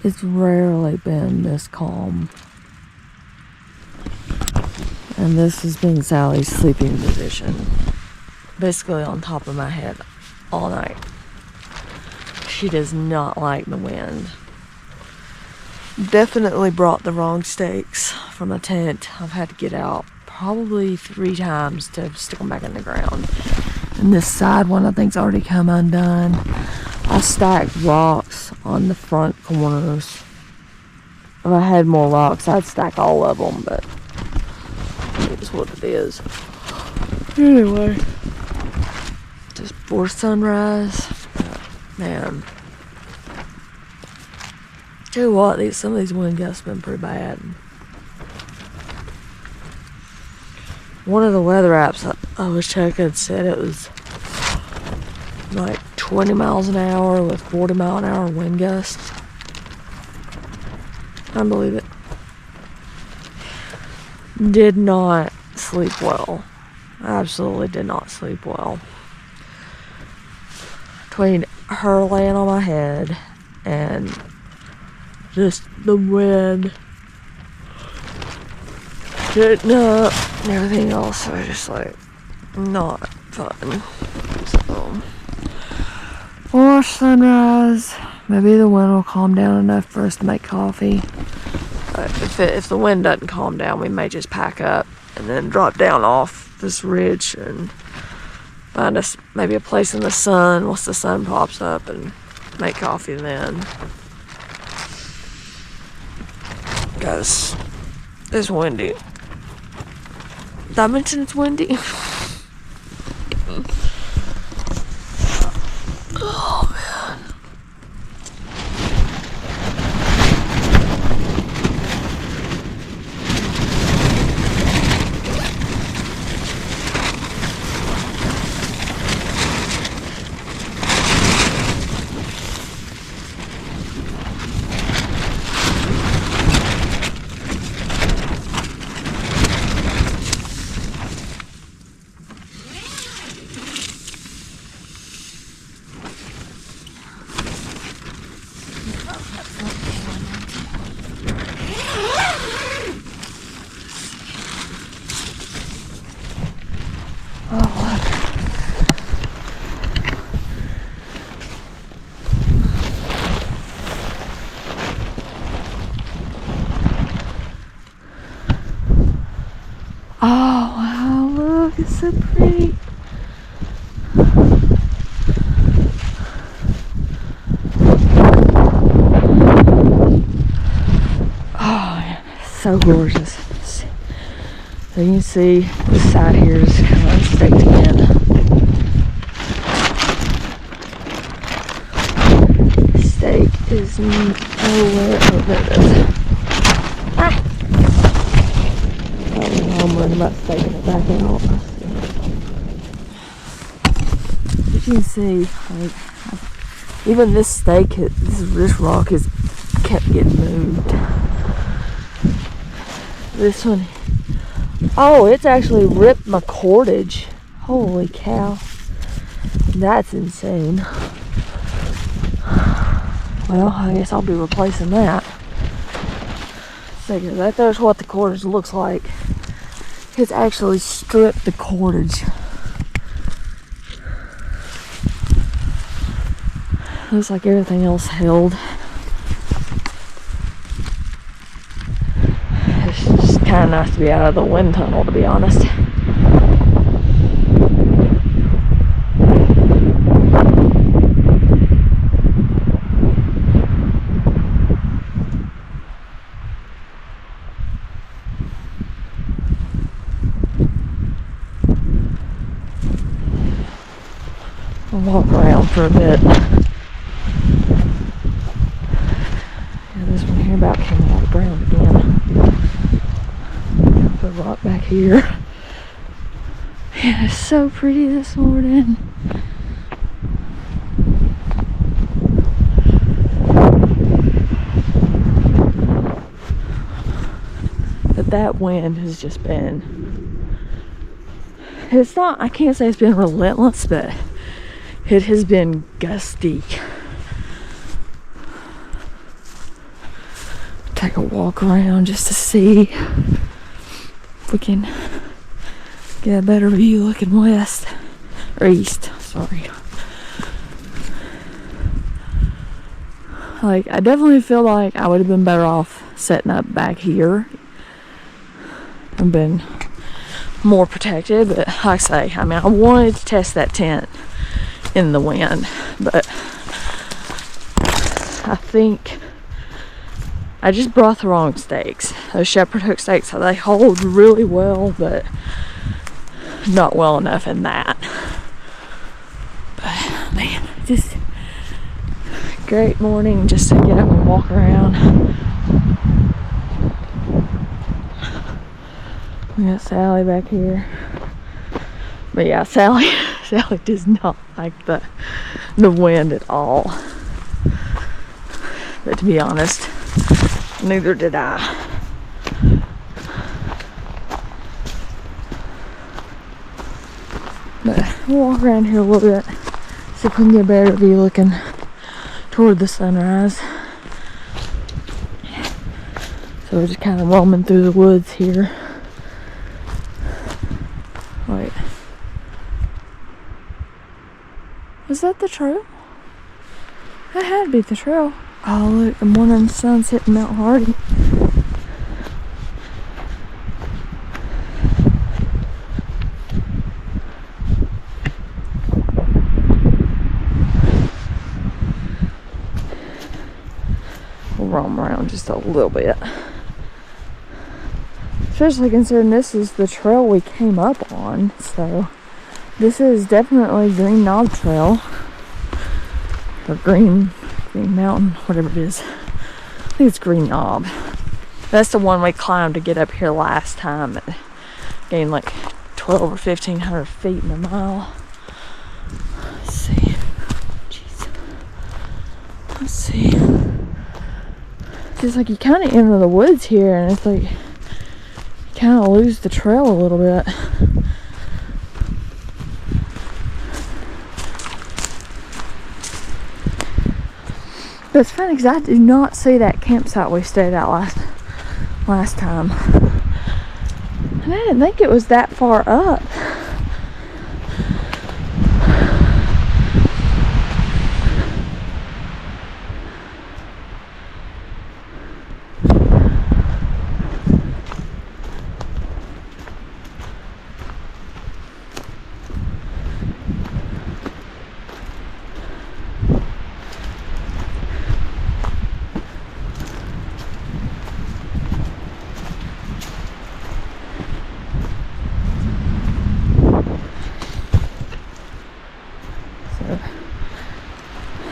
It's rarely been this calm. And this has been Sally's sleeping position. Basically on top of my head all night. She does not like the wind. Definitely brought the wrong stakes from the tent. I've had to get out probably 3 times to stick them back in the ground. And this side one I think's already come undone. I stacked rocks on the front corners. If I had more rocks, I'd stack all of them, but it is what it is. Anyway, just before sunrise, man. Tell you what, some of these wind gusts have been pretty bad. One of the weather apps I was checking said it was like 20 miles an hour with 40 mile an hour wind gusts. I believe it. Did not sleep well. Absolutely did not sleep well. Between her laying on my head and just the wind getting up and everything else was just like not fun. So, or sunrise, maybe the wind will calm down enough for us to make coffee. If the wind doesn't calm down, we may just pack up and then drop down off this ridge and find us maybe a place in the sun once the sun pops up and make coffee then. Because it's windy. Did I mention it's windy? Oh man. Oh wow, look, it's so pretty. Oh man, it's so gorgeous. So you can see this side here is kind of staked in. Stake is nowhere over this. Ah! I'm worried about staking it back out. But you can see, like, even this stake, this rock has kept getting moved. This one, oh, it's actually ripped my cordage. Holy cow. That's insane. Well, I guess I'll be replacing that. So there's what the cordage looks like. It's actually stripped the cordage. Looks like everything else held. It's just kind of nice to be out of the wind tunnel, to be honest. I'll walk around for a bit. Yeah, this one here about came out of the ground again. Put a rock back here. Yeah, it's so pretty this morning. But that wind has just been, it's not, I can't say it's been relentless, but it has been gusty. take a walk around just to see if we can get a better view looking west or east. Sorry. Like, I definitely feel like I would have been better off setting up back here and been more protected, but like I say, I mean, I wanted to test that tent in the wind, but I think I just brought the wrong stakes. Those shepherd hook stakes, they hold really well, but not well enough in that. But man, just great morning just to get up and walk around. We got Sally back here. But yeah, Sally does not like the wind at all. But to be honest, neither did I. But we'll walk around here a little bit, see if we can get a better view looking toward the sunrise. So we're just kind of roaming through the woods here. Wait. Was that the trail? That had to be the trail. Oh look, the morning sun's hitting Mount Hardy. We'll roam around just a little bit. Especially considering this is the trail we came up on, so this is definitely Green Knob Trail. Or Green Mountain, whatever it is. I think it's Green Knob. That's the one we climbed to get up here last time. It gained like 12 or 1500 feet in a mile. Let's see. Jeez. Let's see. It's like you kind of enter the woods here, and it's like you kind of lose the trail a little bit. But it's funny because I did not see that campsite we stayed at last time. And I didn't think it was that far up.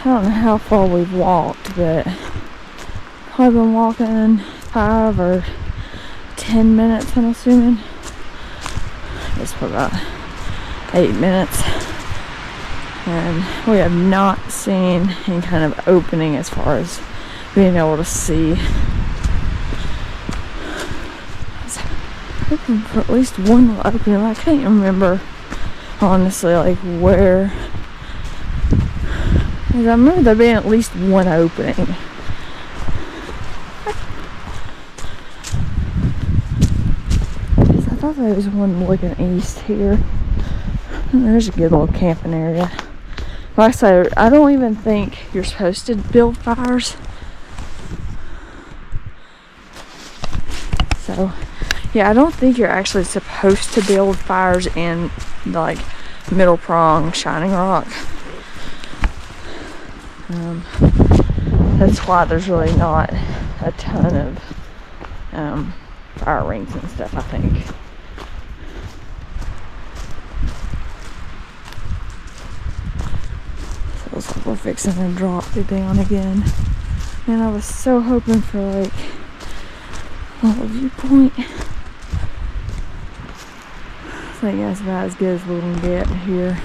I don't know how far we've walked, but I've been walking 5 or 10 minutes, I'm assuming. It's for about 8 minutes. And we have not seen any kind of opening as far as being able to see. I was looking for at least one opening. I can't remember, honestly, like where. I remember there being at least one opening. I thought there was one looking east here. And there's a good little camping area. Like I said, I don't even think you're supposed to build fires. So, yeah, I don't think you're actually supposed to build fires in, like, Middle Prong, Shining Rock. That's why there's really not a ton of fire rings and stuff, I think. So it's like we're fixing to drop it down again. And I was so hoping for like a little viewpoint. I think that's about as good as we can get here.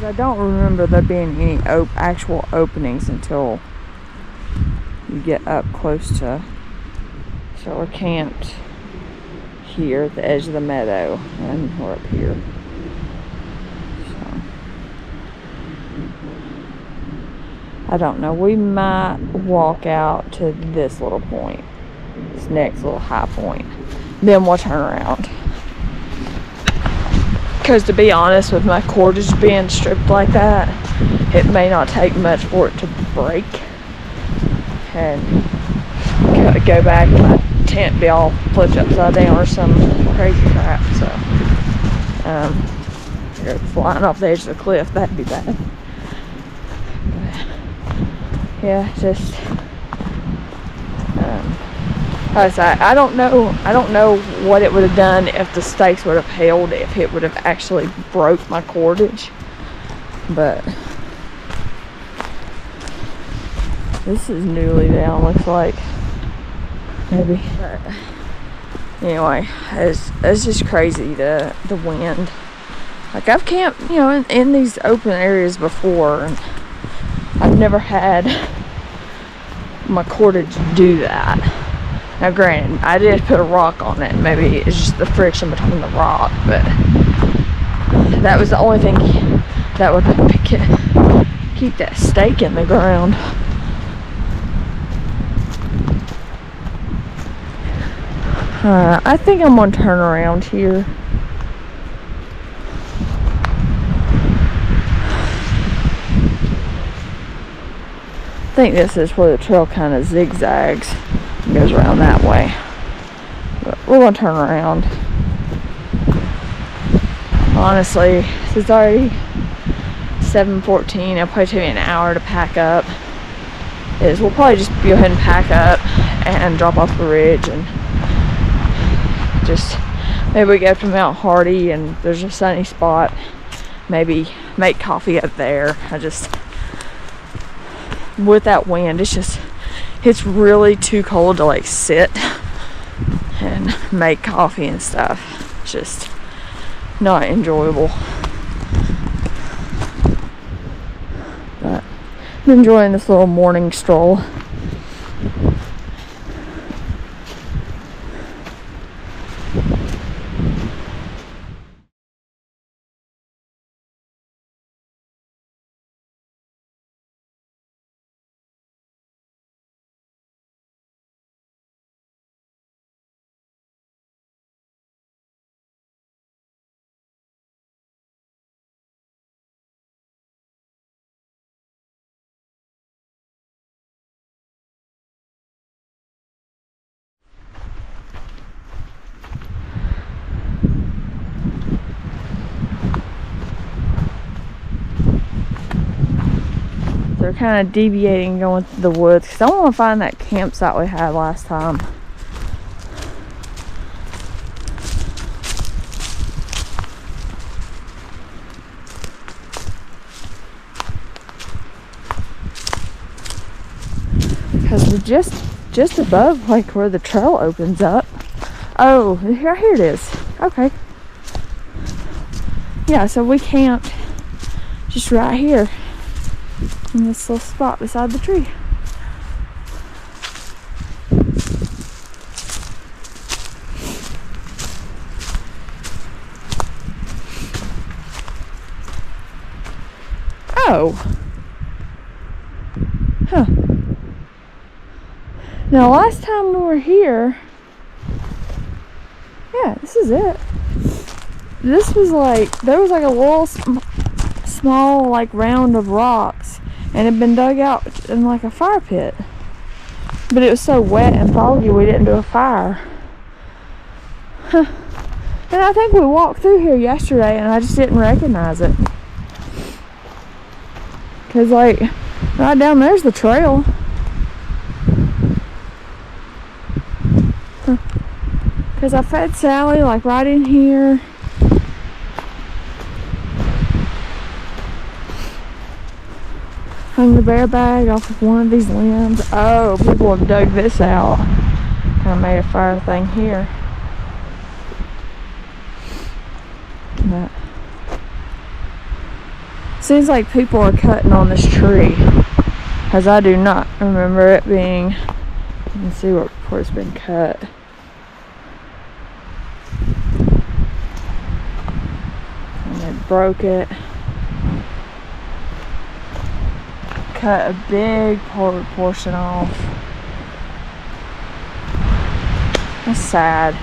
I don't remember there being any actual openings until you get up close to. So we're camped here at the edge of the meadow, and we're up here. So I don't know. We might walk out to this little point, this next little high point. Then we'll turn around. Because to be honest, with my cordage being stripped like that, it may not take much for it to break and go back and my tent be all flipped upside down or some crazy crap. So, you're flying off the edge of the cliff, that'd be bad. Yeah, just I don't know what it would have done if the stakes would have held, if it would have actually broke my cordage, but this is newly down, looks like, maybe. But anyway, it's just crazy, the wind. Like, I've camped, you know, in these open areas before, and I've never had my cordage do that. Now granted, I did put a rock on it. Maybe it's just the friction between the rock, but that was the only thing that would keep that stake in the ground. I think I'm gonna turn around here. I think this is where the trail kind of zigzags and goes around that way. But we're gonna turn around. Honestly, it's already 7:14. It'll probably take me an hour to pack up. We'll probably just go ahead and pack up and drop off the ridge, and just maybe we go up to Mount Hardy and there's a sunny spot. Maybe make coffee up there. With that wind, it's really too cold to like sit and make coffee and stuff. It's just not enjoyable. But I'm enjoying this little morning stroll. They're kind of deviating, going through the woods, because I want to find that campsite we had last time. Because we're just above like where the trail opens up. Oh, here it is. Okay. Yeah, so we camped just right here in this little spot beside the tree. Oh. Huh. Now last time we were here, yeah, this is it. This was like, there was like a little small like round of rocks, and it had been dug out in like a fire pit, but it was so wet and foggy we didn't do a fire. Huh. And I think we walked through here yesterday and I just didn't recognize it, because like right down there's the trail. Because I fed Sally like right in here. Hung the bear bag off of one of these limbs. Oh, people have dug this out. Kind of made a fire thing here. But seems like people are cutting on this tree, because I do not remember it being. You can see where it's been cut. And they broke it. cut a big portion off. That's sad.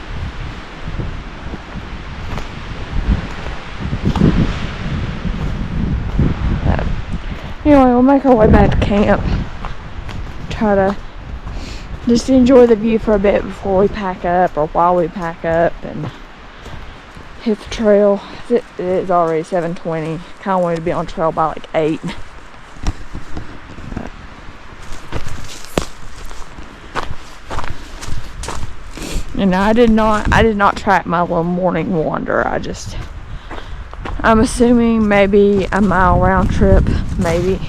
Anyway, we'll make our way back to camp. Try to just enjoy the view for a bit before we pack up, or while we pack up and hit the trail. It is already 7:20. Kind of wanted to be on trail by like 8. And I did not track my little morning wander. I'm assuming maybe a mile round trip, maybe.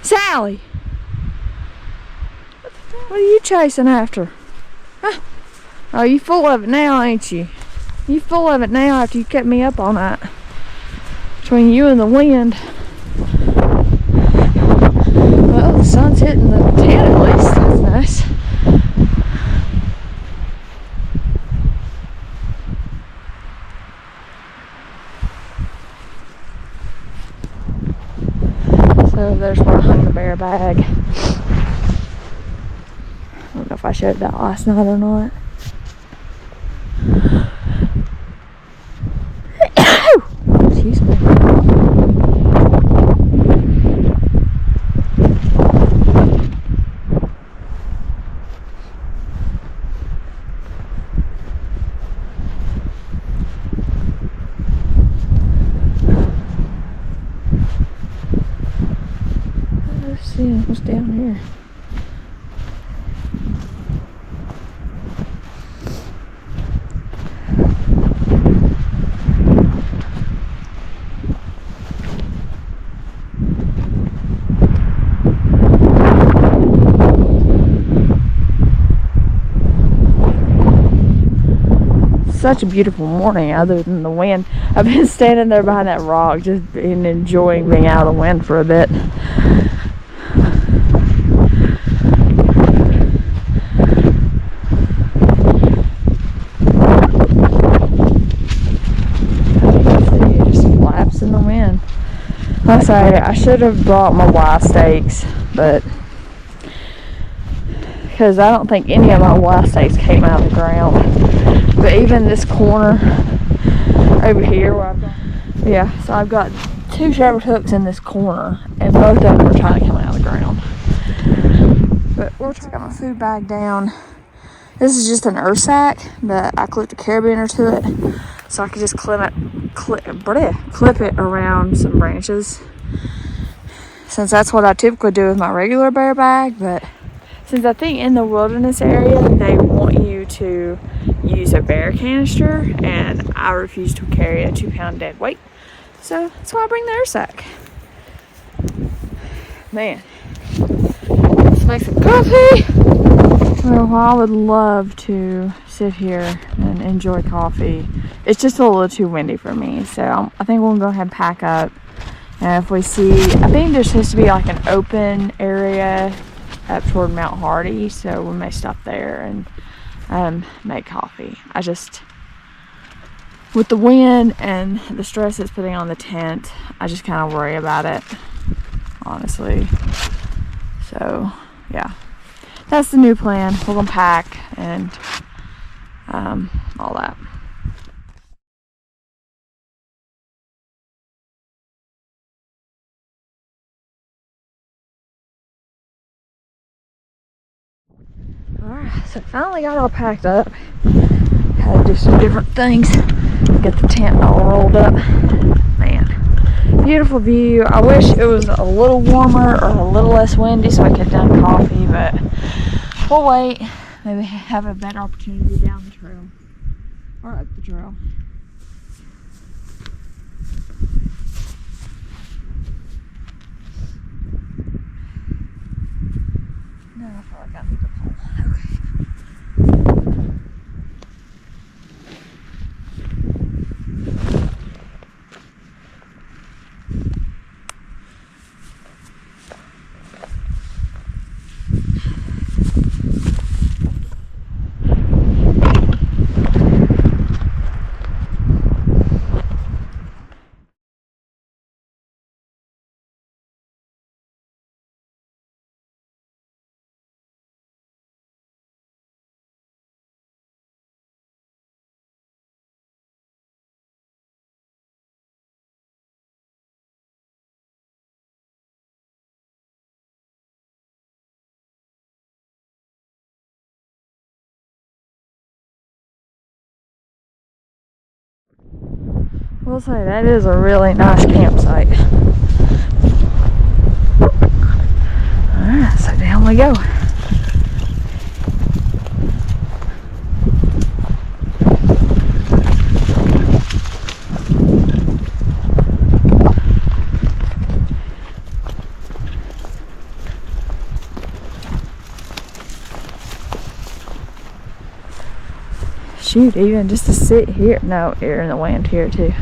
Sally! What are you chasing after? Huh? Oh, you full of it now, ain't you? You full of it now after you kept me up all night. Between you and the wind. Well, the sun's hitting the tent at least. That's nice. So there's where I hung the bear bag. I don't know if I showed that last night or not. Excuse me. Let's see what's down here. Such a beautiful morning other than the wind. I've been standing there behind that rock just enjoying being out of the wind for a bit. See, just flaps in the wind. I'm sorry, I should have brought my Y stakes, but because I don't think any of my Y stakes came out of the ground. But even this corner over here where I've got, yeah, so I've got 2 shepherd hooks in this corner, and both of them are trying to come out of the ground. But we're trying to get my food bag down. This is just an earth sack, but I clipped a carabiner to it so I could just clip it around some branches. Since that's what I typically do with my regular bear bag, but since I think in the wilderness area they want you to use a bear canister, and I refuse to carry a 2-pound dead weight, so that's why I bring the air sack. Man, let's make some coffee. Well, I would love to sit here and enjoy coffee. It's just a little too windy for me, so I think we'll go ahead and pack up. And if we see, I think there's supposed to be like an open area up toward Mount Hardy, so we may stop there and make coffee. I just, with the wind and the stress it's putting on the tent, I just kind of worry about it, honestly. So yeah, that's the new plan. We're gonna pack and all that. Alright, so finally got all packed up. Had to do some different things. Get the tent all rolled up. Man, beautiful view. I wish it was a little warmer or a little less windy so I could have done coffee, but we'll wait. Maybe have a better opportunity down the trail. or up the trail. No, I feel like I need to pull. Okay. We'll say that is a really nice campsite. Alright, so down we go. Shoot, even just to sit here. No, you're in the wind here too.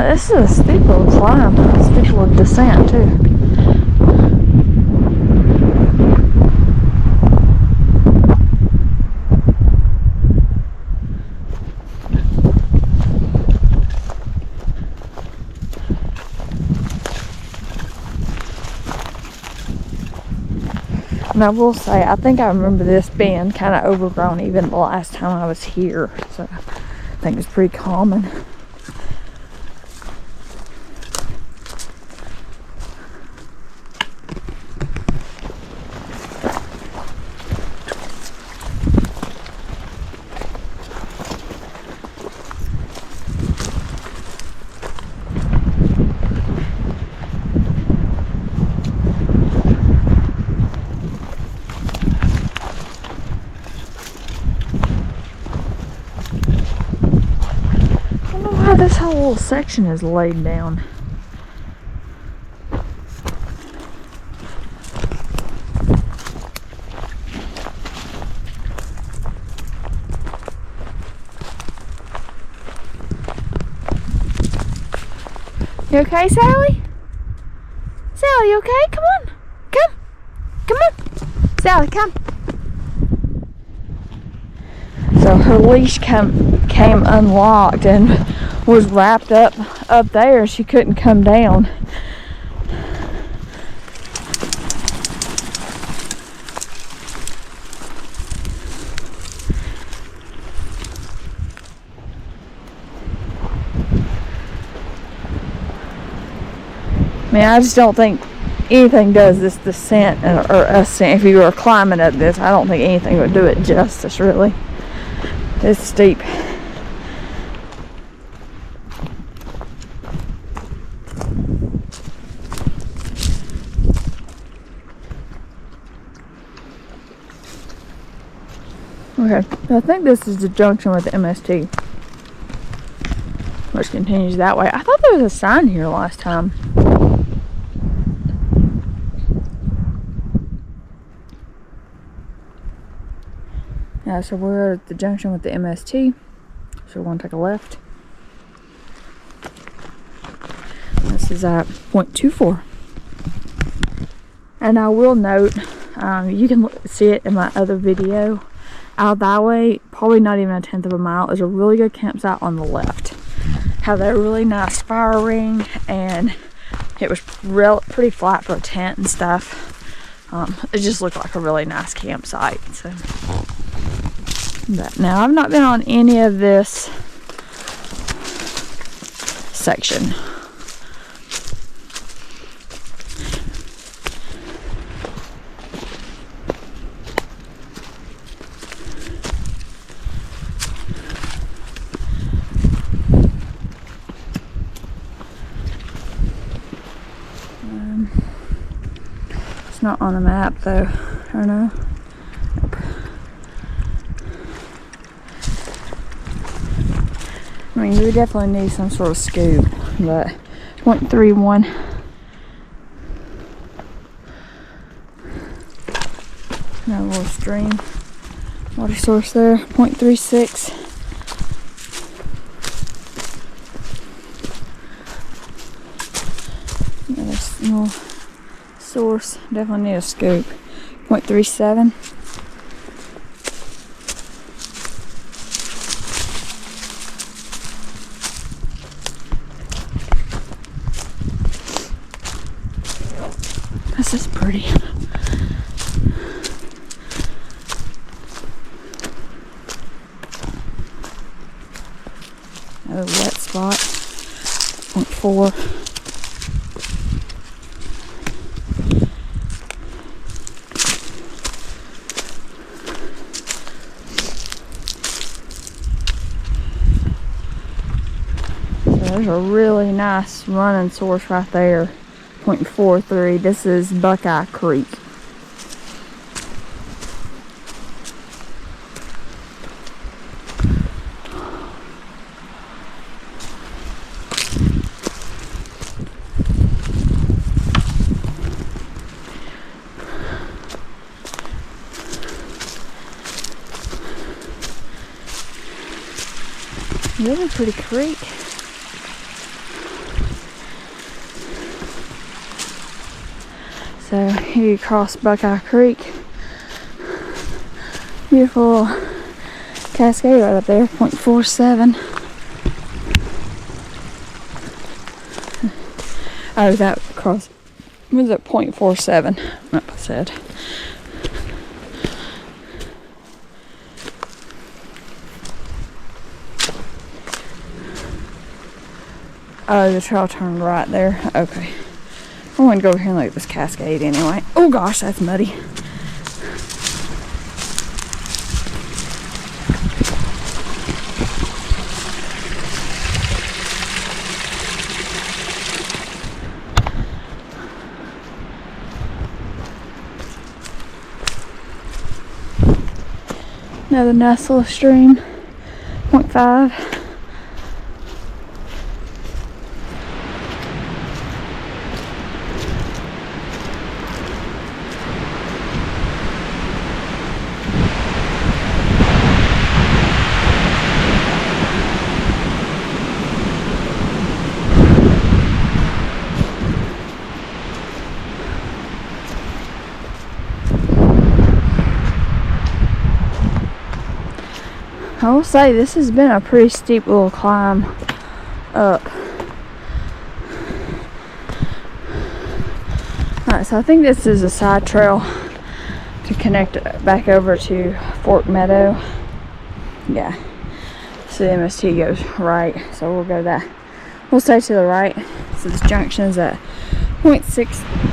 This is a steep little climb, a steep little descent too. And I will say, I think I remember this being kind of overgrown even the last time I was here, so I think it's pretty common. This whole little section is laid down. You okay, Sally? Sally, you okay? Come on. Come on. Sally, come. So her leash came unlocked and was wrapped up there. She couldn't come down. I mean, I just don't think anything does this descent or ascent. If you were climbing up this, I don't think anything would do it justice, really. It's steep. Okay, I think this is the junction with the MST, which continues that way. I thought there was a sign here last time. Yeah, so we're at the junction with the MST, so we're going to take a left. This is at 0.24. And I will note, you can see it in my other video, out that way, probably not even a 1/10 of a mile, is a really good campsite on the left. Have that really nice fire ring, and it was pretty flat for a tent and stuff. It just looked like a really nice campsite. So, but now I've not been on any of this section. not on the map though, or no? Nope. I mean, we definitely need some sort of scoop, but 0.31. Got a little stream water source there, 0.36. Another small source, definitely need a scoop, 0.37. This is pretty. Another wet spot, 0.4. There's a really nice running source right there, 0.43. This is Buckeye Creek. Really pretty creek. So here you cross Buckeye Creek. Beautiful cascade right up there, 0.47. Oh, that cross was at 0.47. Like I said. Oh, the trail turned right there. Okay. I want to go over here and look at this cascade anyway. Oh gosh, that's muddy. Another nice little stream, 0.5. I will say this has been a pretty steep little climb up. Alright, so I think this is a side trail to connect back over to Fort Meadow. Yeah. So the MST goes right, so we'll go that. We'll stay to the right. So this junction is at 0.6.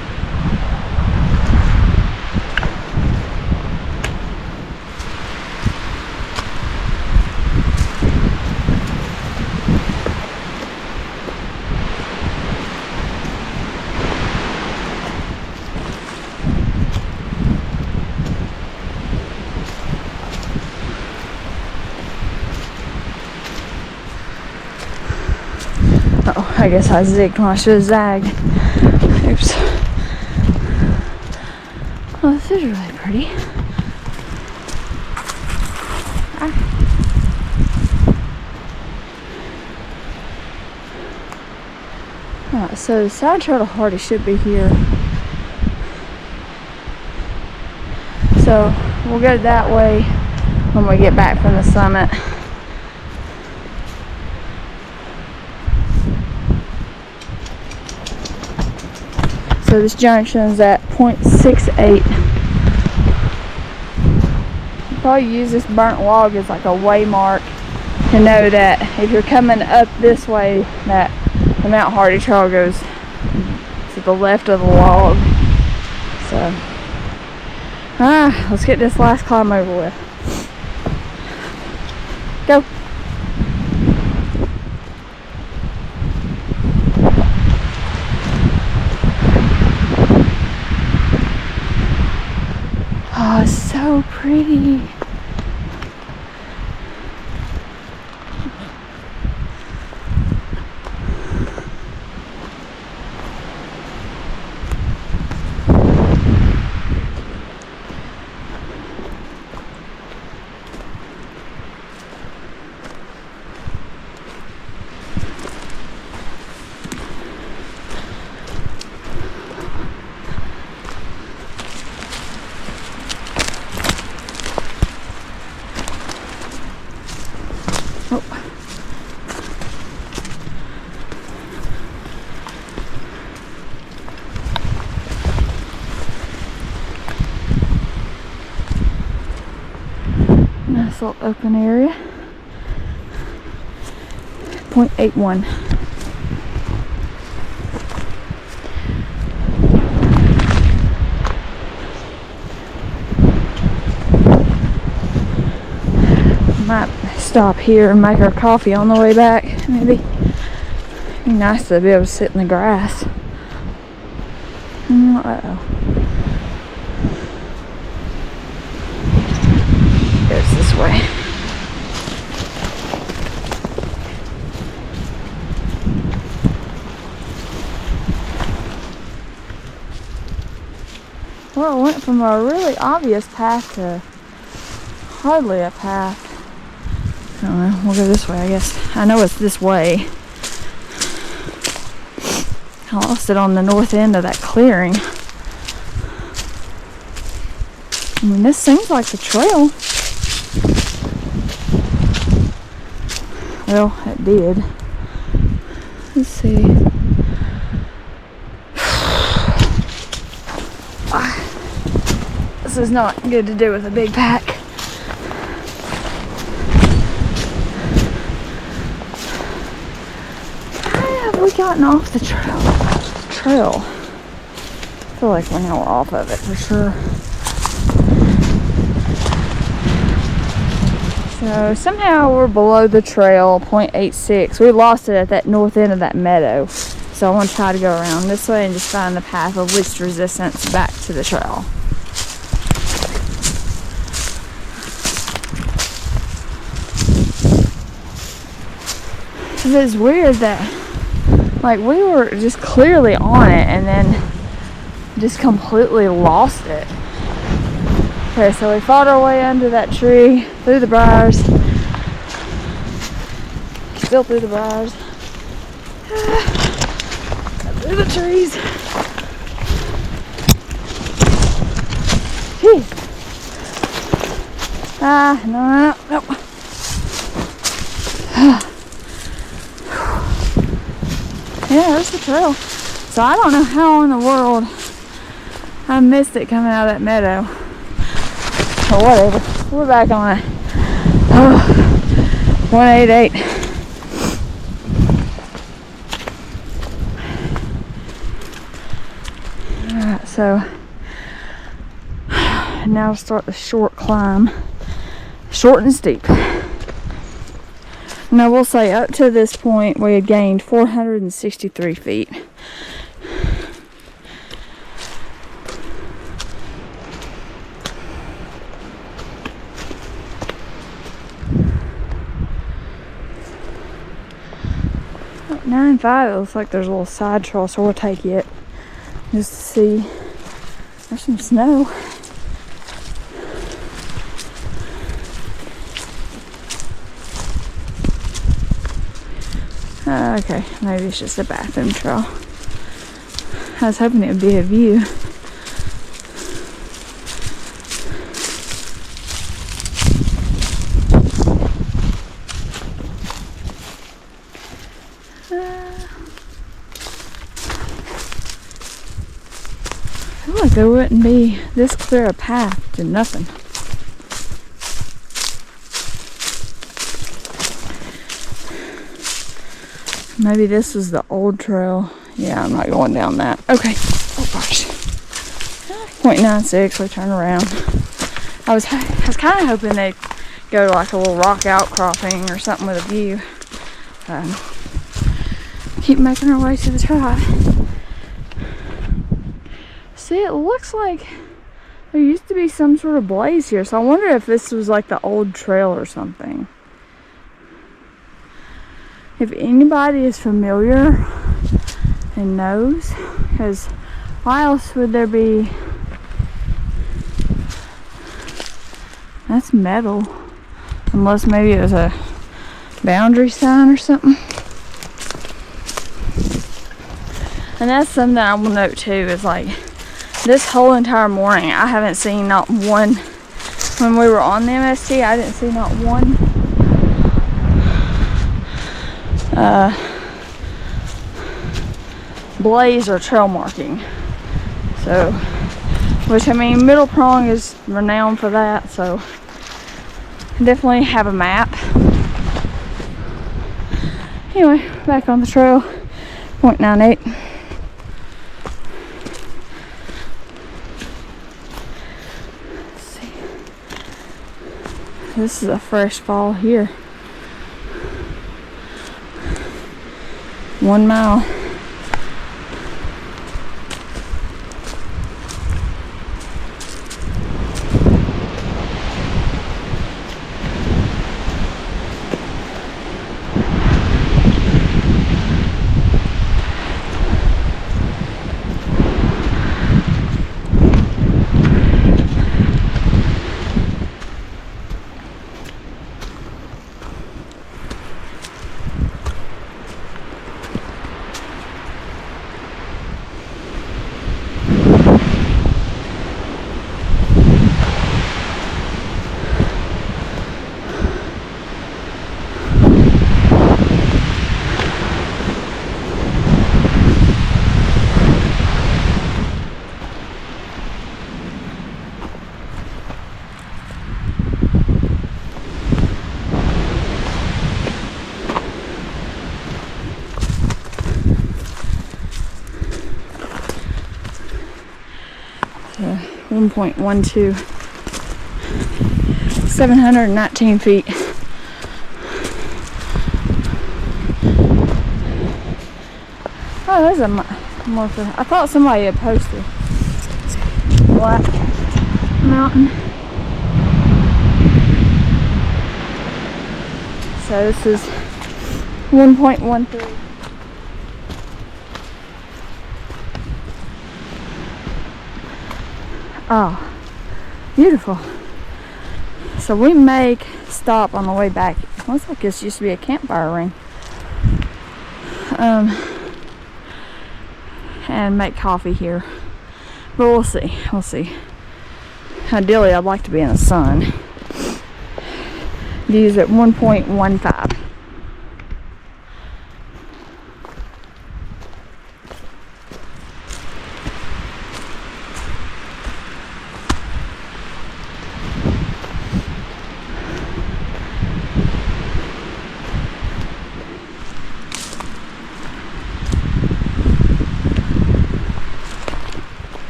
Oh, I guess I zigged when I should have zagged. Oops. Oh, this is really pretty. Alright, so the side trail to Hardy should be here. So we'll go that way when we get back from the summit. So this junction is at 0.68. Probably use this burnt log as like a waymark to know that if you're coming up this way, that the Mount Hardy Trail goes to the left of the log. So, let's get this last climb over with. Go. pretty. Oh. Nice little open area. 0.81. Might stop here and make our coffee on the way back. Maybe. Be nice to be able to sit in the grass. Uh-oh. Goes this way. Well, it went from a really obvious path to hardly a path. I don't know, we'll go this way, I guess. I know it's this way. I lost it on the north end of that clearing. I mean, this seems like the trail. Well, it did. Let's see. This is not good to do with a big pack. How have we gotten off the trail? I feel like we're off of it for sure. So somehow we're below the trail, 0.86. We lost it at that north end of that meadow. So I want to try to go around this way and just find the path of least resistance back to the trail. It's weird that, like, we were just clearly on it and then just completely lost it. Okay, so we fought our way under that tree, through the briars, still through the briars, through the trees. Jeez. No. Yeah, there's the trail. So I don't know how in the world I missed it coming out of that meadow. Or whatever. We're back on it. 188. Alright, so now start the short climb. Short and steep. Now we'll say up to this point we had gained 463 feet. At 9.5 it looks like there's a little side trail, so we'll take it just to see. There's some snow. Okay, maybe it's just a bathroom trail. I was hoping it would be a view. I feel like there wouldn't be this clear a path to nothing. Maybe this was the old trail. Yeah, I'm not going down that. Okay. Oh gosh. 0.96, we turn around. I was kind of hoping they'd go to like a little rock outcropping or something with a view. Keep making our way to the trail. See, it looks like There used to be some sort of blaze here, so I wonder if this was like the old trail or something. If anybody is familiar and knows, because why else would there be... That's metal. Unless maybe it was a boundary sign or something. And that's something I will note too, is like this whole entire morning I haven't seen not one, when we were on the MST, I didn't see not one blaze or trail marking. So, which I mean, Middle Prong is renowned for that, so definitely have a map. Anyway, back on the trail, 0.98. Let's see. This is a fresh fall here. 1 mile. So 1.12, 719 feet. Oh, there's a marker. I thought somebody had posted Black Mountain. So this is 1.13. Oh, beautiful. So we may stop on the way back. Looks like this used to be a campfire ring. And make coffee here. But we'll see. We'll see. Ideally, I'd like to be in the sun. Views at 1.15.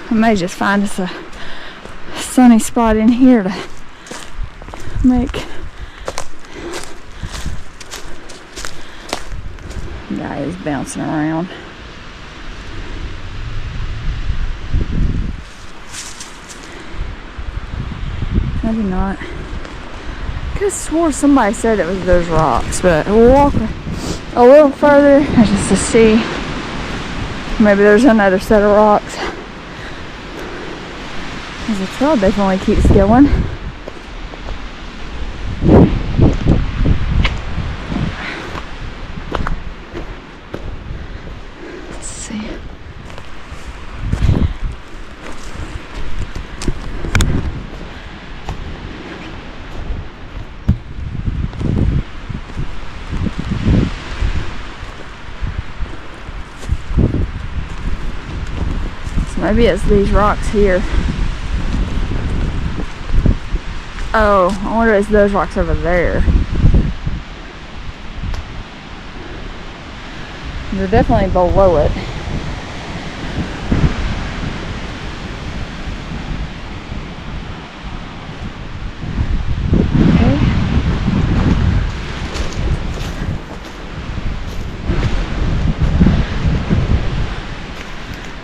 I may just find us a sunny spot in here to make. Guy is bouncing around. Maybe not. I could have swore somebody said it was those rocks, but we'll walk a little further just to see. Maybe there's another set of rocks. The trail definitely keeps going. Let's see. So maybe it's these rocks here. Oh, I wonder if it's those rocks over there. They're definitely below it. Okay.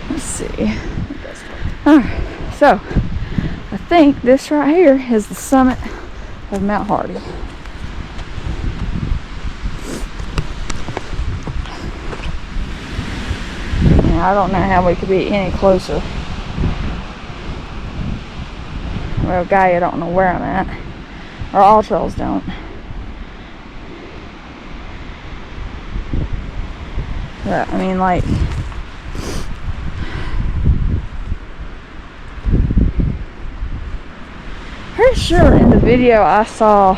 Let's see. Alright, So I think this right here is the summit of Mount Hardy. And I don't know how we could be any closer. Well, Gaia don't know where I'm at, or all trails don't. But I mean, like, pretty sure in the video I saw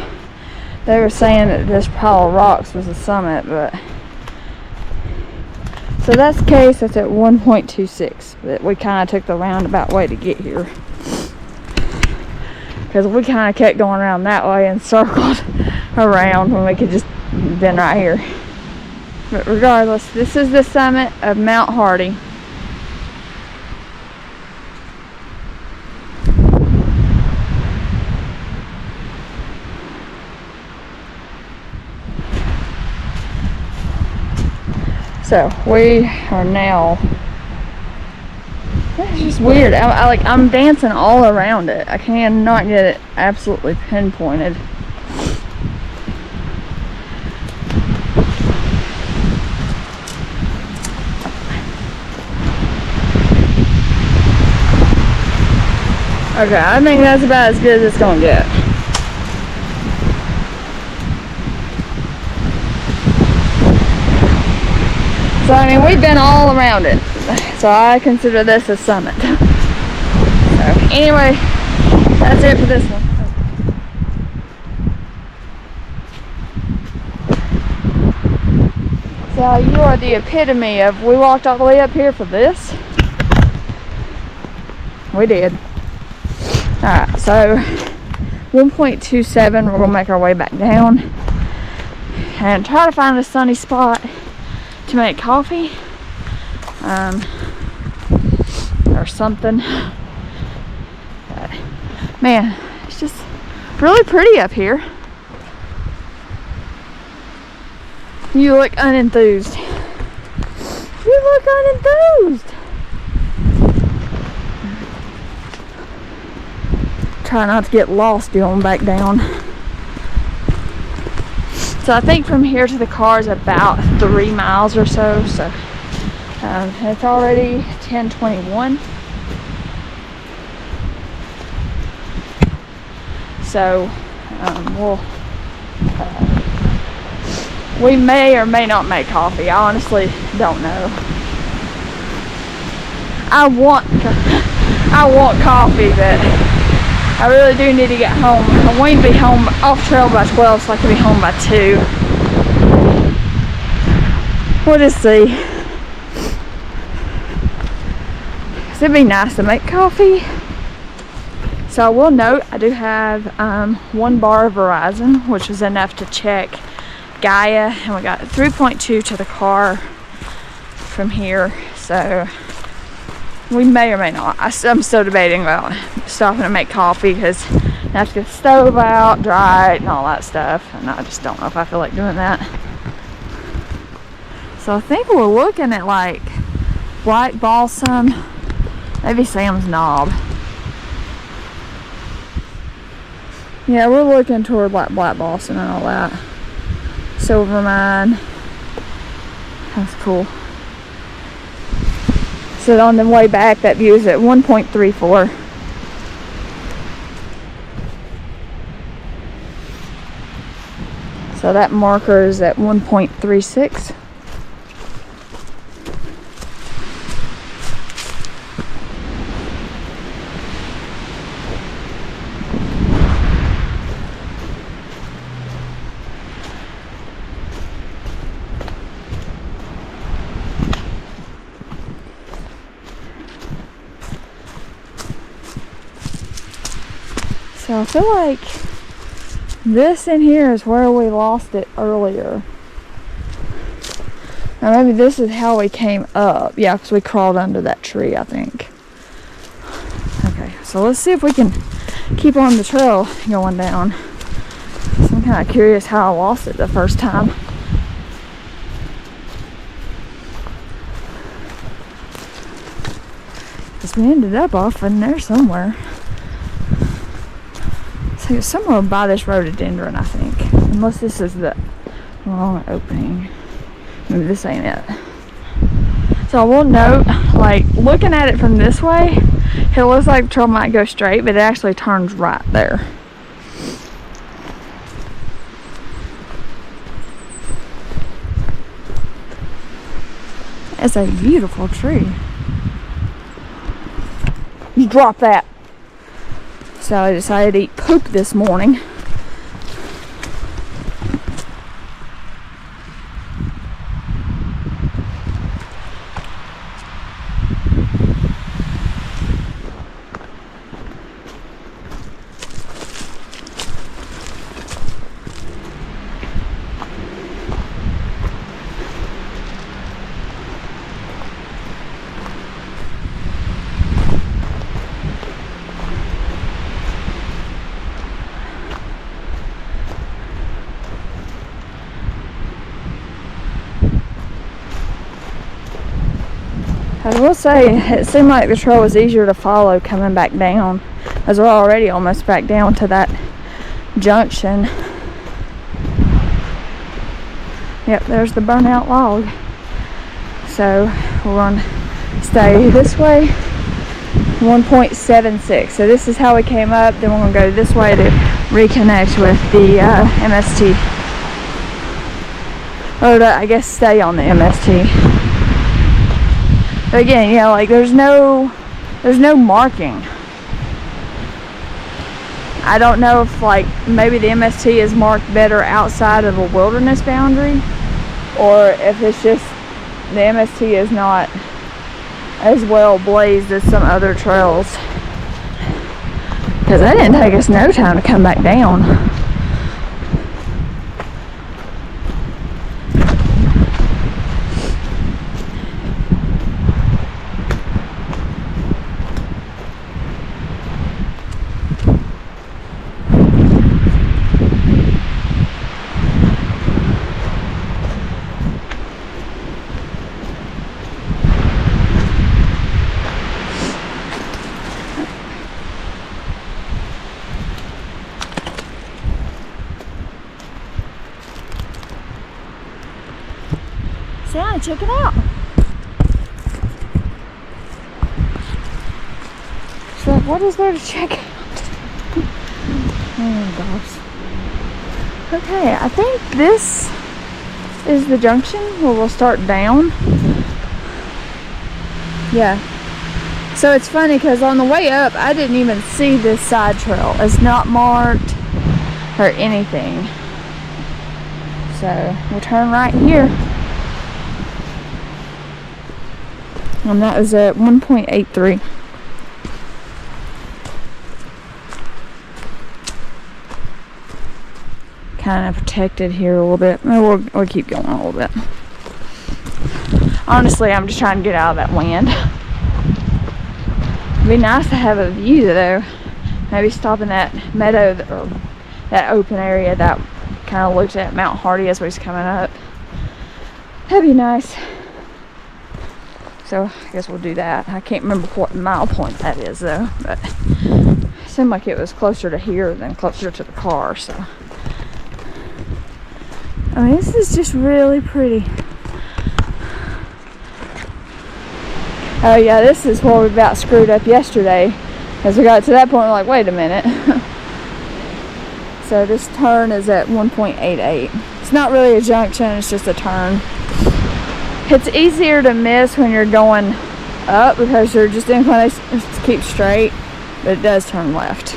they were saying that this pile of rocks was the summit, but so that's the case. That's at 1.26, but we kind of took the roundabout way to get here because we kind of kept going around that way and circled around when we could just been right here. But regardless, this is the summit of Mount Hardy. So we are now. It's just weird. I'm dancing all around it. I cannot get it absolutely pinpointed. Okay, I think that's about as good as it's gonna get. So I mean, we've been all around it. So I consider this a summit. So anyway, that's it for this one. So you are the epitome of, we walked all the way up here for this. We did. Alright, so 1.27, we're going to make our way back down and try to find a sunny spot to make coffee or something. But, man, it's just really pretty up here. You look unenthused. You look unenthused. Try not to get lost going back down. So I think from here to the car is about 3 miles or so. So it's already 10:21. So we may or may not make coffee. I honestly don't know. I want coffee, but I really do need to get home. I'm waiting to be home off trail by 12 so I can be home by 2. We'll just see. 'Cause it'd be nice to make coffee. So I will note I do have 1 bar of Verizon, which was enough to check Gaia, and we got 3.2 to the car from here. So we may or may not. I'm still debating about stopping to make coffee because I have to get the stove out, dry it, and all that stuff. And I just don't know if I feel like doing that. So I think we're looking at like Black Balsam, maybe Sam's Knob. Yeah, we're looking toward like Black Balsam and all that. Silver Mine. That's cool. So on the way back, that view is at 1.34. So that marker is at 1.36. So I feel like this in here is where we lost it earlier. Now maybe this is how we came up. Yeah, because we crawled under that tree, I think. Okay, so let's see if we can keep on the trail going down. So I'm kind of curious how I lost it the first time. Because we ended up off in there somewhere. So it's somewhere by this rhododendron, I think. Unless this is the wrong opening. Maybe this ain't it. So I will note, like, looking at it from this way, it looks like the trail might go straight, but it actually turns right there. It's a beautiful tree. You drop that. So I decided to eat poop this morning. I will say, it seemed like the trail was easier to follow coming back down, as we're already almost back down to that junction. Yep, there's the burnout log. So we're going to stay this way, 1.76. So this is how we came up, then we're going to go this way to reconnect with the MST. Or to, I guess, stay on the MST. But again, you know, like there's no marking. I don't know if like maybe the MST is marked better outside of a wilderness boundary, or if it's just the MST is not as well blazed as some other trails. Because that didn't take us no time to come back down. Yeah, check it out. So what is there to check out? Oh gosh. Okay, I think this is the junction where we'll start down. Yeah. So it's funny because on the way up, I didn't even see this side trail. It's not marked or anything. So we'll turn right here. And that was at 1.83. Kind of protected here a little bit. We'll keep going a little bit. Honestly, I'm just trying to get out of that wind. It'd be nice to have a view though. Maybe stop in that meadow or that open area that kind of looks at Mount Hardy as we're coming up. That'd be nice. So I guess we'll do that. I can't remember what mile point that is though, but it seemed like it was closer to here than closer to the car. So I mean, this is just really pretty. Oh yeah, this is where we about screwed up yesterday. As we got to that point, we're like, wait a minute. So this turn is at 1.88. It's not really a junction, it's just a turn. It's easier to miss when you're going up because you're just inclination to keep straight, but it does turn left.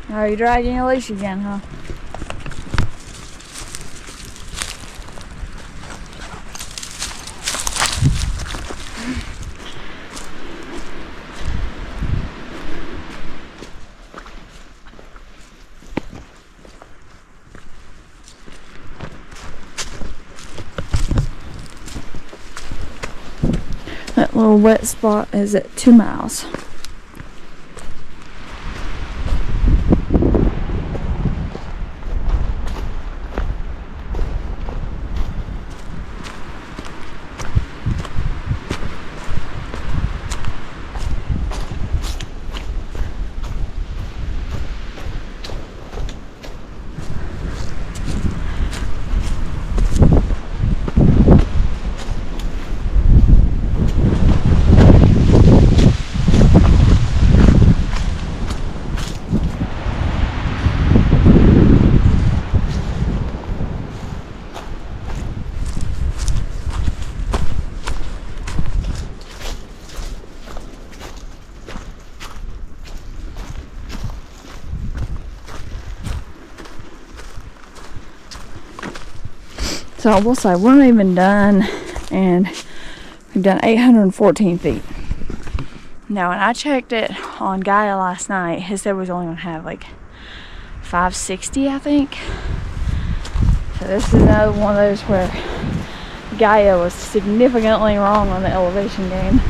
Oh, you're dragging your leash again, huh? That little wet spot is at 2 miles. So I will say we're not even done, and we've done 814 feet. Now, when I checked it on Gaia last night, he said we was only gonna have like 560, I think. So this is another one of those where Gaia was significantly wrong on the elevation game.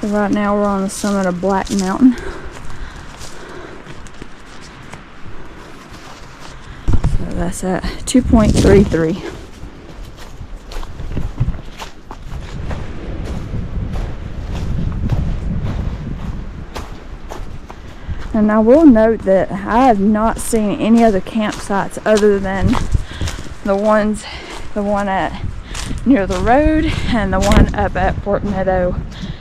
So right now we're on the summit of Black Mountain. So that's at 2.33. And I will note that I have not seen any other campsites other than the one at near the road and the one up at Fort Meadow.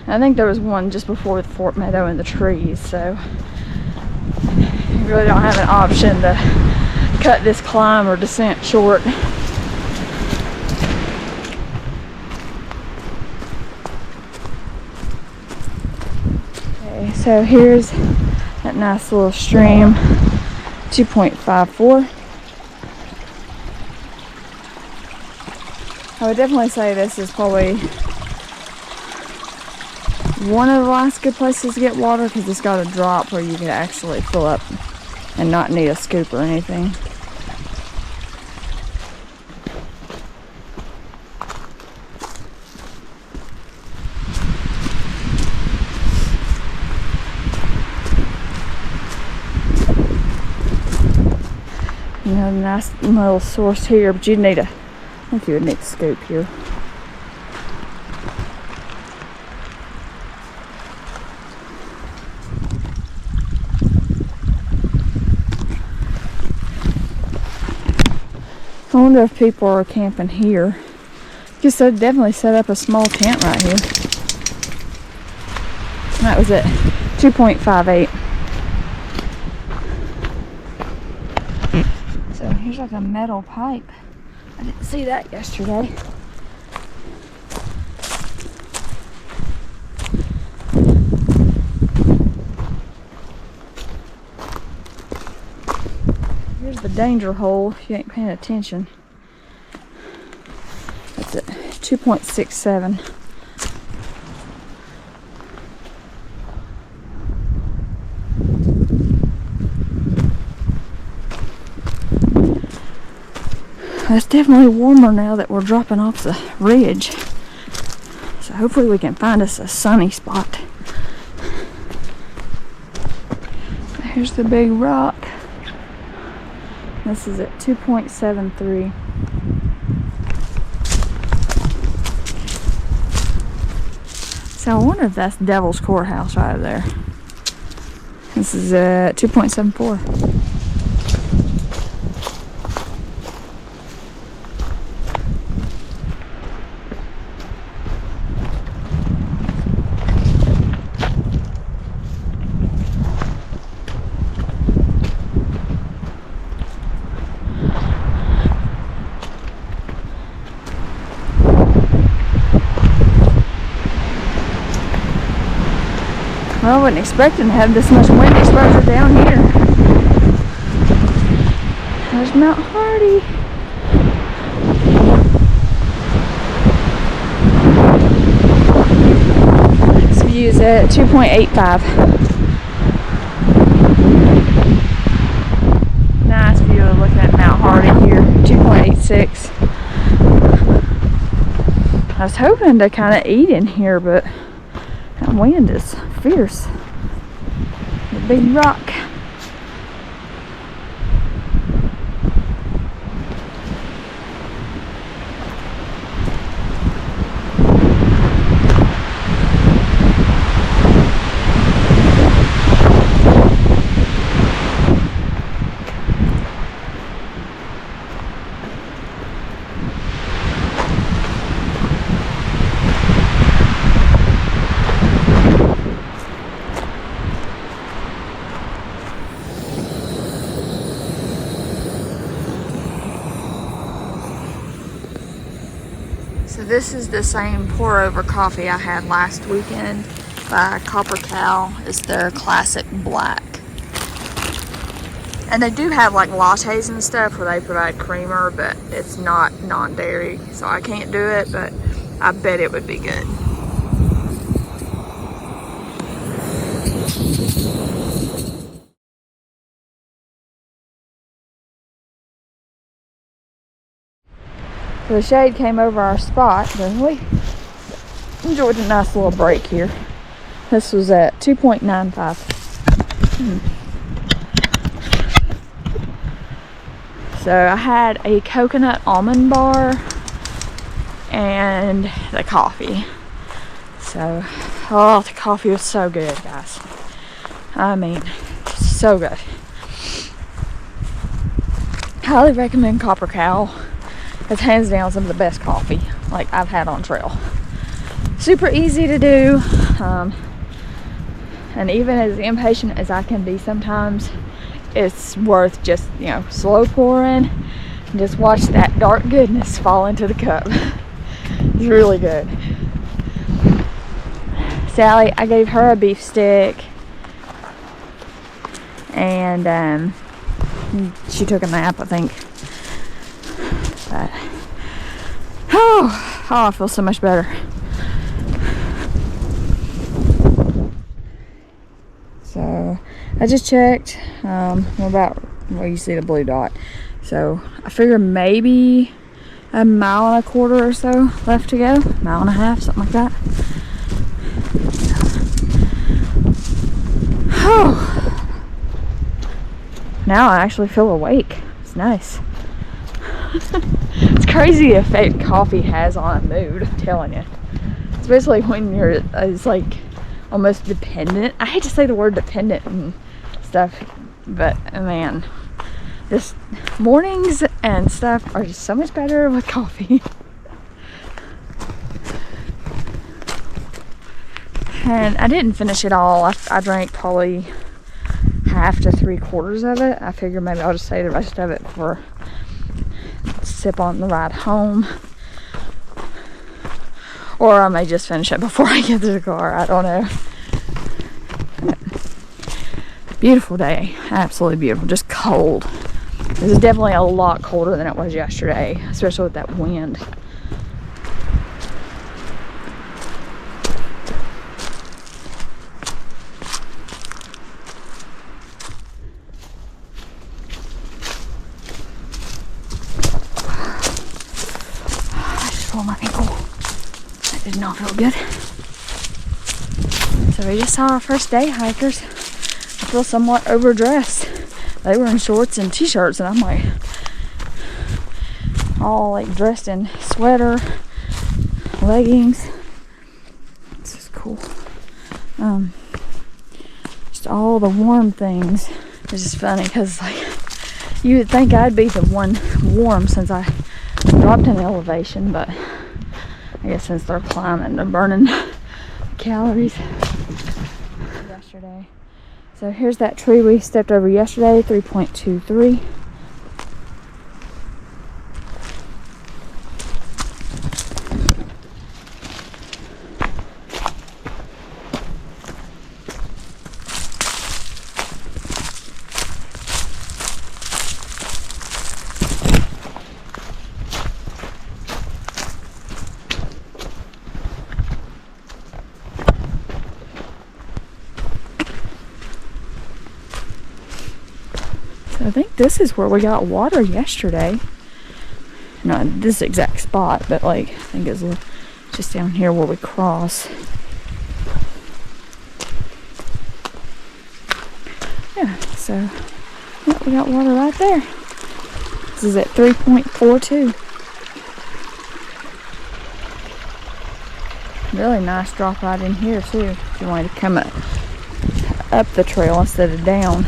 And I think there was one just before Fort Meadow in the trees, so you really don't have an option to cut this climb or descent short. Okay, so here's that nice little stream, 2.54. I would definitely say this is probably one of the last good places to get water, because it's got a drop where you can actually fill up and not need a scoop or anything. You know, nice little source here, but I think you would need a scoop here. I wonder if people are camping here. Just definitely set up a small tent right here. That was at 2.58. So here's like a metal pipe. I didn't see that yesterday. Here's the danger hole if you ain't paying attention. That's at 2.67. It's definitely warmer now that we're dropping off the ridge. So hopefully we can find us a sunny spot. Here's the big rock. This is at 2.73. So I wonder if that's Devil's Courthouse right there. This is at 2.74. Well, I wasn't expecting to have this much wind exposure down here. There's Mount Hardy. This view is at 2.85. Nice view of looking at Mount Hardy here, 2.86. I was hoping to kind of eat in here, but that wind is fierce. The big rock. So this is the same pour over coffee I had last weekend by Copper Cow. It's their classic black. And they do have like lattes and stuff where they provide creamer, but it's not non-dairy. So I can't do it, but I bet it would be good. So the shade came over our spot, but we enjoyed a nice little break here. This was at 2.95. So I had a coconut almond bar and the coffee. So, oh, the coffee was so good, guys. I mean, so good. Highly recommend Copper Cow. It's hands down some of the best coffee like I've had on trail. Super easy to do, and even as impatient as I can be sometimes, it's worth just, you know, slow pouring and just watch that dark goodness fall into the cup. It's really good. Sally, I gave her a beef stick, and she took a nap, I think. But, oh, I feel so much better. So I just checked. We're about, well, you see the blue dot. So I figure maybe a mile and a quarter or so left to go. Mile and a half, something like that. Oh. Now I actually feel awake. It's nice. It's crazy the effect coffee has on a mood, I'm telling you. Especially when you're, it's like almost dependent. I hate to say the word dependent and stuff, but man, just mornings and stuff are just so much better with coffee. And I didn't finish it all. I drank probably half to 3/4 of it. I figure maybe I'll just save the rest of it for sip on the ride home, or I may just finish it before I get to the car. I don't know. Beautiful day, absolutely beautiful. Just cold. This is definitely a lot colder than it was yesterday, especially with that wind. Oh, my ankle. That did not feel good. So we just saw our first day hikers. I feel somewhat overdressed. They were in shorts and t-shirts, and I'm like all like dressed in sweater, leggings. This is cool. Just all the warm things. It's just funny because like you would think I'd be the one warm since I dropped in elevation, but I guess since they're climbing, they're burning calories. Yesterday. So here's that tree we stepped over yesterday, 3.23. So I think this is where we got water yesterday. Not this exact spot, but like I think it's just down here where we cross. Yeah, so yeah, we got water right there. This is at 3.42. Really nice drop right in here too, if you wanted to come up the trail instead of down.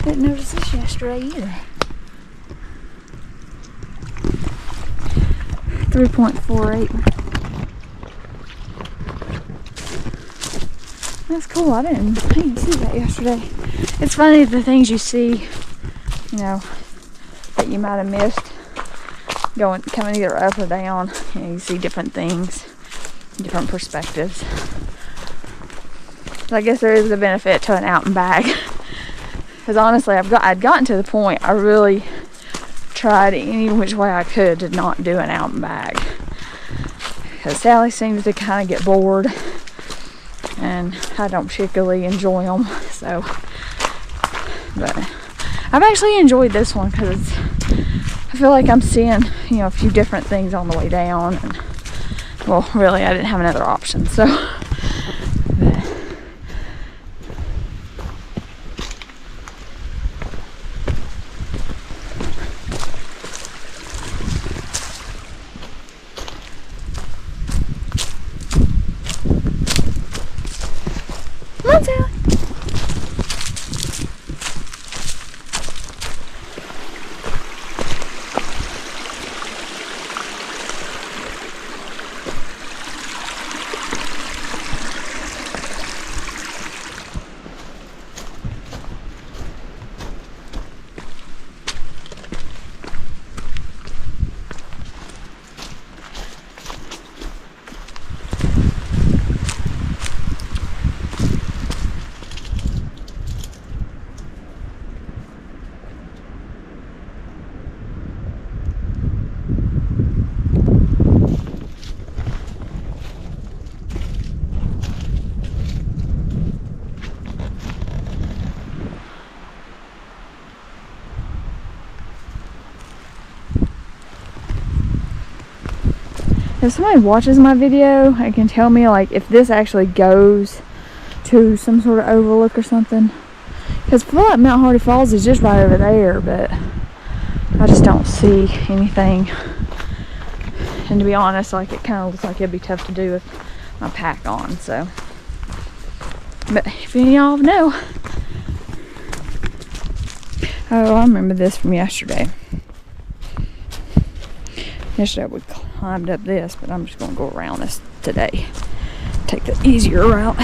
Didn't notice this yesterday either. 3.48. That's cool. I didn't see that yesterday. It's funny the things you see, you know, that you might have missed coming either up or down. You know, you see different things, different perspectives. So I guess there is a benefit to an out and back. Because honestly, I'd gotten to the point I really tried any which way I could to not do an out and back. Because Sally seems to kind of get bored, and I don't particularly enjoy them. So, but I've actually enjoyed this one because I feel like I'm seeing, you know, a few different things on the way down. And well, really, I didn't have another option, so. Come on, Sally. If somebody watches my video and can tell me like if this actually goes to some sort of overlook or something, because I feel like Mount Hardy Falls is just right over there, but I just don't see anything. And to be honest, like it kind of looks like it'd be tough to do with my pack on. So, but if any of y'all know, oh, I remember this from yesterday. Yesterday we climbed up this, but I'm just going to go around this today. Take the easier route.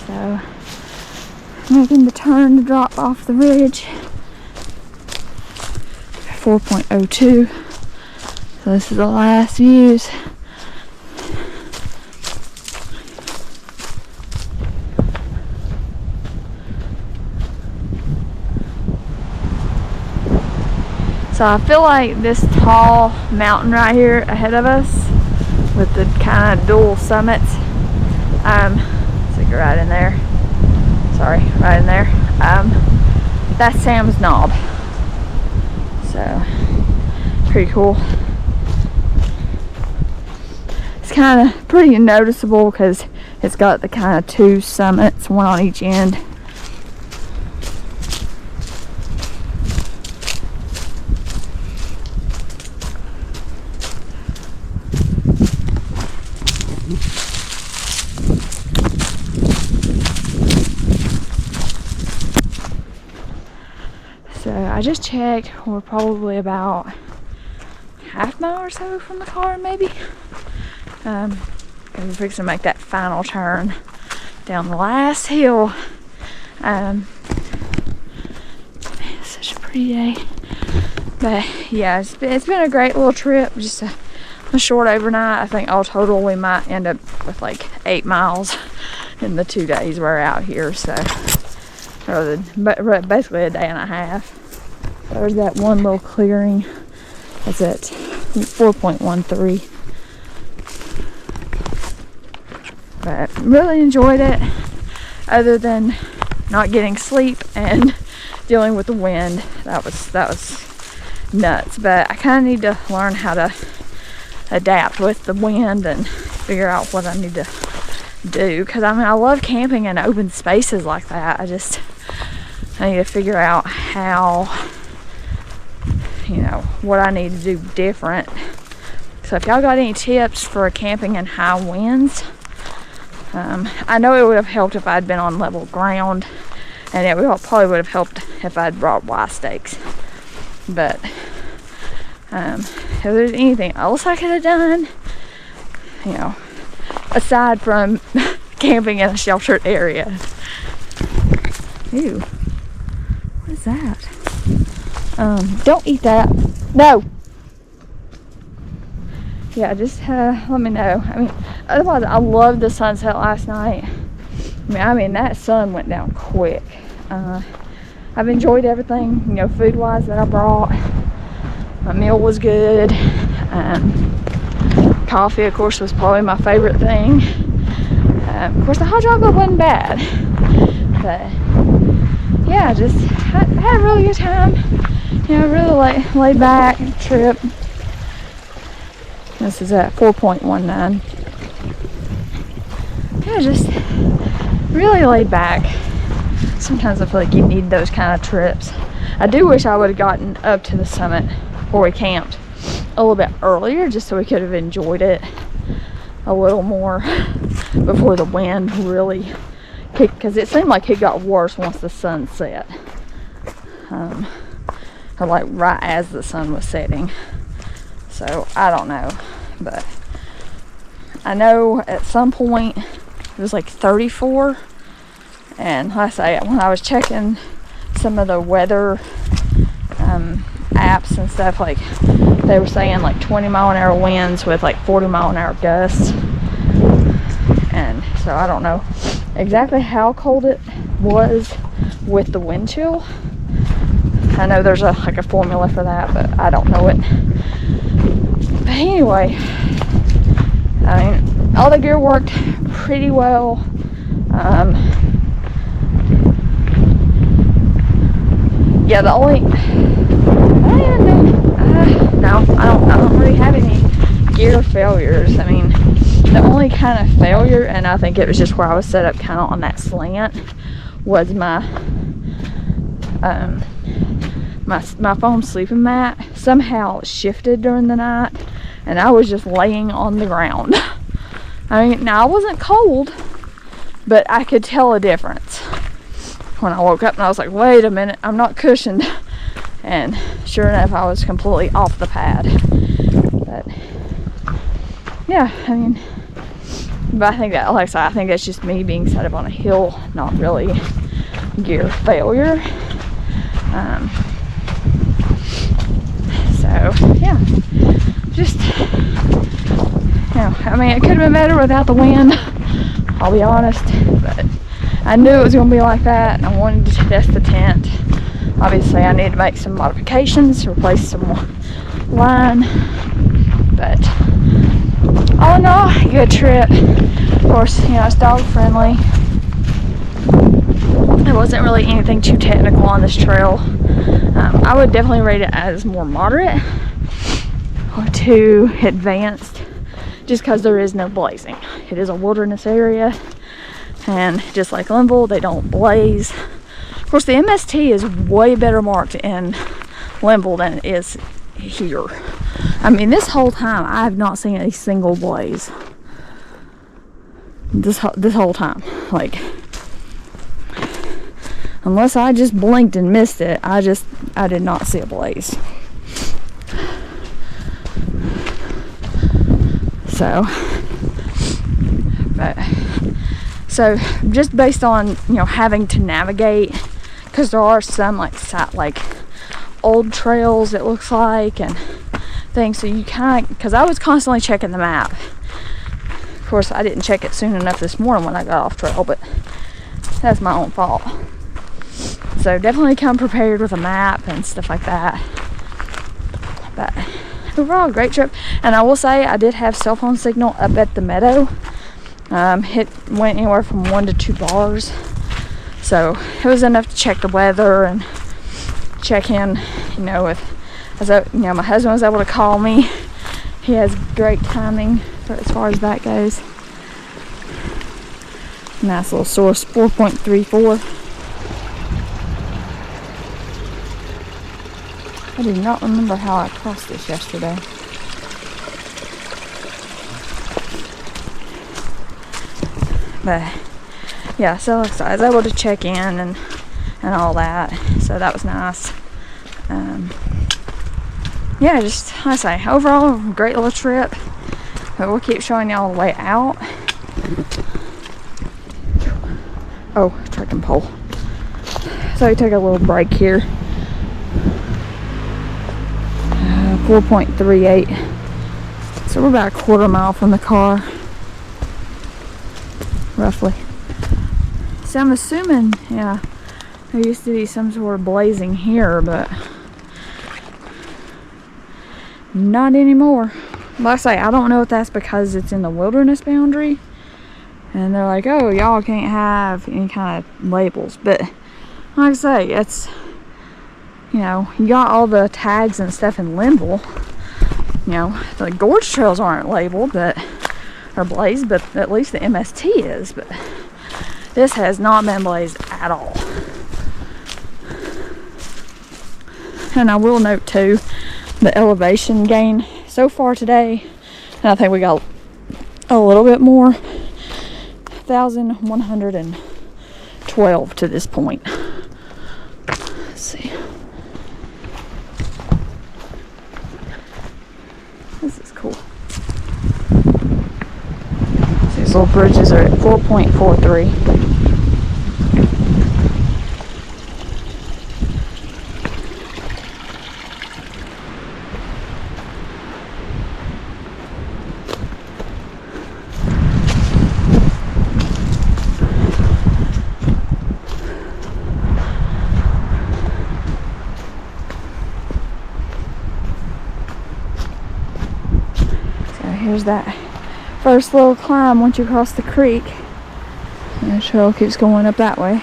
So, making the turn to drop off the ridge. 4.02. So this is the last views. So I feel like this tall mountain right here ahead of us with the kind of dual summits, stick it right in there. Sorry, right in there. That's Sam's Knob. So pretty cool. It's kind of pretty noticeable because it's got the kind of two summits, one on each end. So I just checked, we're probably about half mile or so from the car, maybe. We're fixing to make that final turn down the last hill. pretty day. But yeah, it's been a great little trip. Just a short overnight. I think all total we might end up with like 8 miles in the 2 days we're out here. So, but basically a day and a half. There's that one little clearing. That's at 4.13. But really enjoyed it, other than not getting sleep and dealing with the wind. That was nuts. But I kind of need to learn how to adapt with the wind and figure out what I need to do, because I mean, I love camping in open spaces like that. I need to figure out how, you know, what I need to do different. So if y'all got any tips for camping in high winds, I know it would have helped if I'd been on level ground, and it probably would have helped if I'd brought Y stakes. But if there's anything else I could have done, you know, aside from camping in a sheltered area. Ew, what is that? Don't eat that. No. Yeah, just let me know. I mean, otherwise, I loved the sunset last night. I mean, that sun went down quick. I've enjoyed everything, you know, food-wise that I brought. My meal was good. Coffee, of course, was probably my favorite thing. Of course, the hot chocolate wasn't bad. But, yeah, just had a really good time. You know, really laid back trip. This is at 4.19. Yeah, just really laid back. Sometimes I feel like you need those kind of trips. I do wish I would have gotten up to the summit where we camped a little bit earlier, just so we could have enjoyed it a little more before the wind really kicked, because it seemed like it got worse once the sun set. Or like right as the sun was setting. So I don't know, but I know at some point it was like 34, and like I say, when I was checking some of the weather apps and stuff, like they were saying like 20-mile-an-hour winds with like 40-mile-an-hour gusts. And so I don't know exactly how cold it was with the wind chill. I know there's like a formula for that, but I don't know it. But anyway, I mean, all the gear worked pretty well. Yeah, the only, I don't really have any gear failures. I mean, the only kind of failure, and I think it was just where I was set up kind of on that slant, was my foam sleeping mat somehow shifted during the night, and I was just laying on the ground. I mean, now I wasn't cold, but I could tell a difference when I woke up, and I was like, wait a minute, I'm not cushioned. And sure enough, I was completely off the pad. But yeah, I mean, but I think that, like I said, I think that's just me being set up on a hill, not really gear failure. So yeah, just, you know, I mean, it could have been better without the wind, I'll be honest, but I knew it was going to be like that, and I wanted to test the tent. Obviously, I need to make some modifications, replace some line, but all in all, good trip. Of course, you know, it's dog friendly. There wasn't really anything too technical on this trail. I would definitely rate it as more moderate or too advanced, just because there is no blazing. It is a wilderness area, and just like Linville, they don't blaze. Of course, the MST is way better marked in Linville than it is here. I mean, this whole time, I have not seen a single blaze. This whole time. Like, unless I just blinked and missed it, I did not see a blaze. So just based on, you know, having to navigate, because there are some like old trails, it looks like, and things. So you kind of, because I was constantly checking the map. Of course, I didn't check it soon enough this morning when I got off trail, but that's my own fault. So definitely come prepared with a map and stuff like that. But overall, great trip. And I will say, I did have cell phone signal up at the Meadow. It went anywhere from 1 to 2 bars. So it was enough to check the weather and check in, you know, with, my husband was able to call me. He has great timing as far as that goes. Nice little source, 4.34. I do not remember how I crossed this yesterday. But yeah, so I was able to check in and all that, so that was nice. Yeah, just like I say, overall great little trip. But we'll keep showing y'all the way out. Oh, trekking pole. So we took a little break here. 4.38. So we're about a quarter mile from the car, roughly. So I'm assuming, yeah, there used to be some sort of blazing here, but not anymore. Like I say, I don't know if that's because it's in the wilderness boundary and they're like, oh, y'all can't have any kind of labels. But like I say, it's, you know, you got all the tags and stuff in Linville. You know, the gorge trails aren't labeled, but or blazed, but at least the MST is. But this has not been blazed at all. And I will note too, the elevation gain so far today, and I think we got a little bit more, 1,112 to this point. Let's see. This is cool. These little bridges are at 4.43. Here's that first little climb once you cross the creek. And the trail keeps going up that way.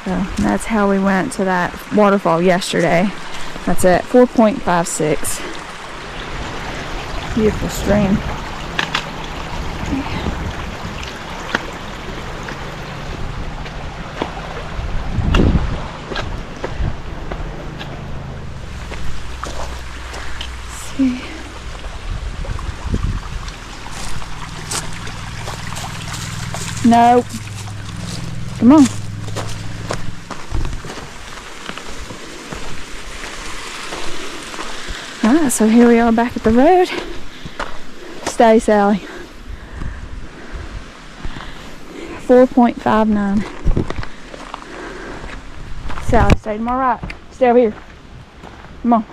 So that's how we went to that waterfall yesterday. That's at 4.56. Beautiful stream. No. Come on. Alright, so here we are back at the road. Stay, Sally. 4.59. Sally, stay to my right. Stay over here. Come on.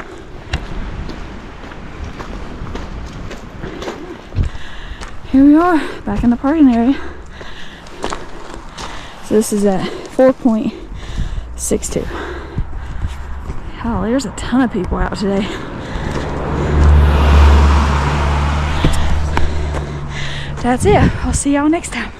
Here we are, back in the parking area. So this is at 4.62. Oh, there's a ton of people out today. That's it. I'll see y'all next time.